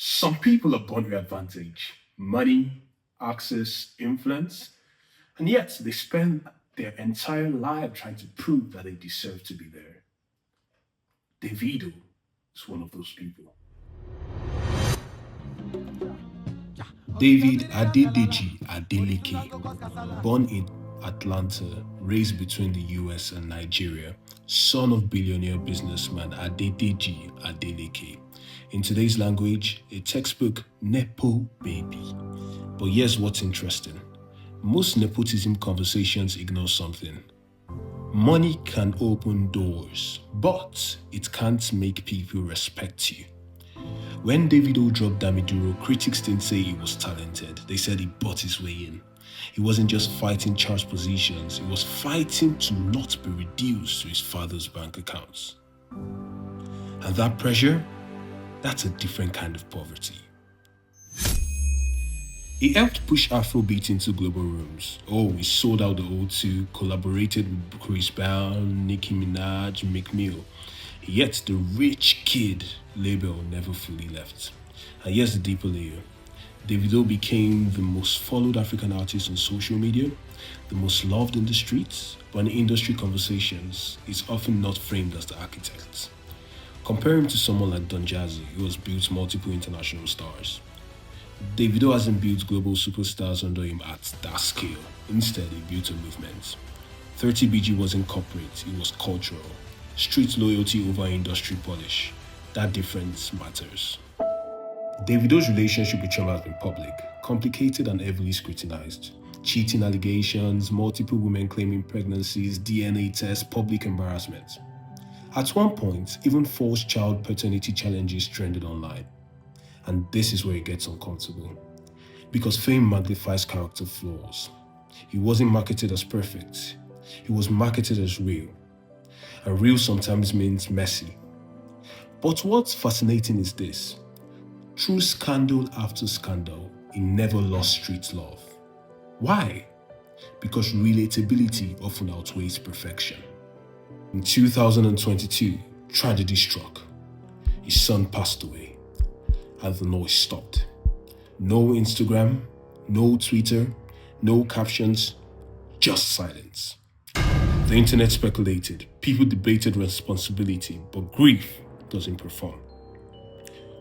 Some people are born with advantage, money, access, influence, and yet they spend their entire life trying to prove that they deserve to be there. Davido is one of those people. David Adedeji Adeleke, born in Atlanta, raised between the US and Nigeria, son of billionaire businessman Adedeji Adeleke. In today's language, a textbook NEPO baby. But here's what's interesting. Most nepotism conversations ignore something. Money can open doors, but it can't make people respect you. When Davido dropped Davido, critics didn't say he was talented. They said he bought his way in. He wasn't just fighting chart positions, he was fighting to not be reduced to his father's bank accounts. And that pressure, that's a different kind of poverty. He helped push Afrobeats into global rooms. Oh, he sold out the O2, collaborated with Chris Brown, Nicki Minaj, Meek Mill. Yet the rich kid label never fully left. And here's the deeper layer. Davido became the most followed African artist on social media, the most loved in the streets, but in industry conversations, he's often not framed as the architect. Compare him to someone like Don Jazzy, who has built multiple international stars. Davido hasn't built global superstars under him at that scale. Instead, he built a movement. 30BG wasn't corporate, it was cultural. Street loyalty over industry polish. That difference matters. Davido's relationship with Chioma has been public, complicated and heavily scrutinized. Cheating allegations, multiple women claiming pregnancies, DNA tests, public embarrassment. At one point, even false child paternity challenges trended online. And this is where it gets uncomfortable. Because fame magnifies character flaws. He wasn't marketed as perfect. He was marketed as real. And real sometimes means messy. But what's fascinating is this. Through scandal after scandal, he never lost street love. Why? Because relatability often outweighs perfection. In 2022, tragedy struck. His son passed away, and the noise stopped. No Instagram, no Twitter, no captions, just silence. The internet speculated, people debated responsibility, but grief doesn't perform.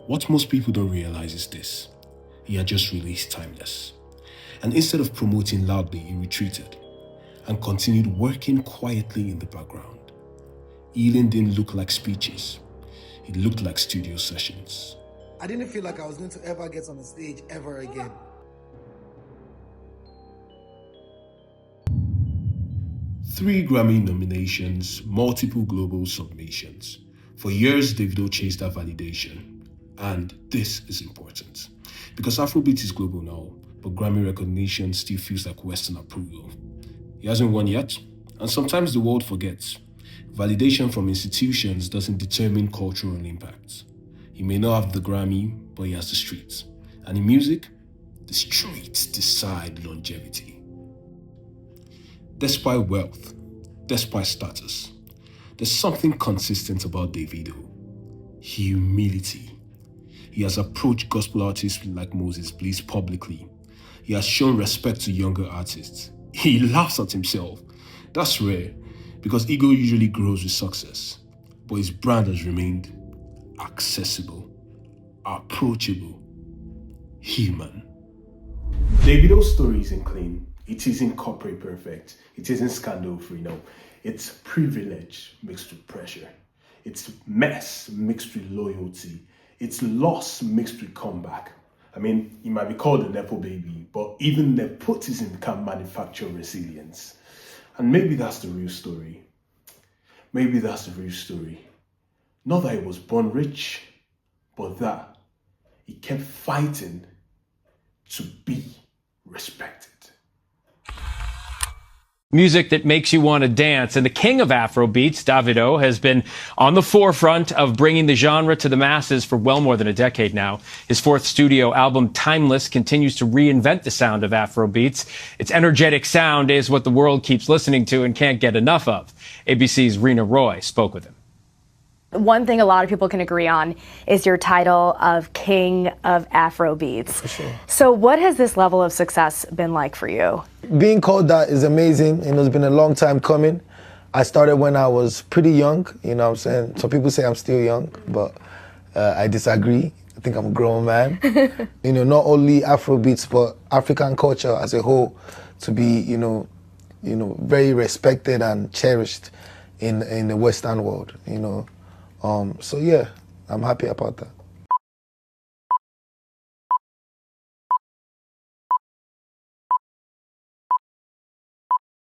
What most people don't realize is this. He had just released Timeless. And instead of promoting loudly, he retreated and continued working quietly in the background. Healing didn't look like speeches. It looked like studio sessions. I didn't feel like I was going to ever get on the stage ever again. Three Grammy nominations, multiple global submissions. For years, Davido chased that validation. And this is important. Because Afrobeats is global now, but Grammy recognition still feels like Western approval. He hasn't won yet, and sometimes the world forgets. Validation from institutions doesn't determine cultural impact. He may not have the Grammy, but he has the streets. And in music, the streets decide longevity. Despite wealth, despite status, there's something consistent about Davido. Humility. He has approached gospel artists like Moses Bliss publicly. He has shown respect to younger artists. He laughs at himself. That's rare, because ego usually grows with success. But his brand has remained accessible, approachable, human. Davido's story isn't clean. It isn't corporate perfect. It isn't scandal-free, no. It's privilege mixed with pressure. It's mess mixed with loyalty. It's loss mixed with comeback. I mean, he might be called a NEPO baby, but even nepotism can manufacture resilience. And maybe that's the real story. Maybe that's the real story. Not that he was born rich, but that he kept fighting to be respected. Music that makes you want to dance. And the king of Afrobeats, Davido, has been on the forefront of bringing the genre to the masses for well more than a decade now. His fourth studio album, Timeless, continues to reinvent the sound of Afrobeats. Its energetic sound is what the world keeps listening to and can't get enough of. ABC's Rena Roy spoke with him. One thing a lot of people can agree on is your title of King of Afrobeats. For sure. So what has this level of success been like for you? Being called that is amazing, and it's been a long time coming. I started when I was pretty young, you know what I'm saying? Some people say I'm still young, but I disagree. I think I'm a grown man. You know, not only Afrobeats, but African culture as a whole to be, you know, very respected and cherished in the Western world, you know. So yeah, I'm happy about that.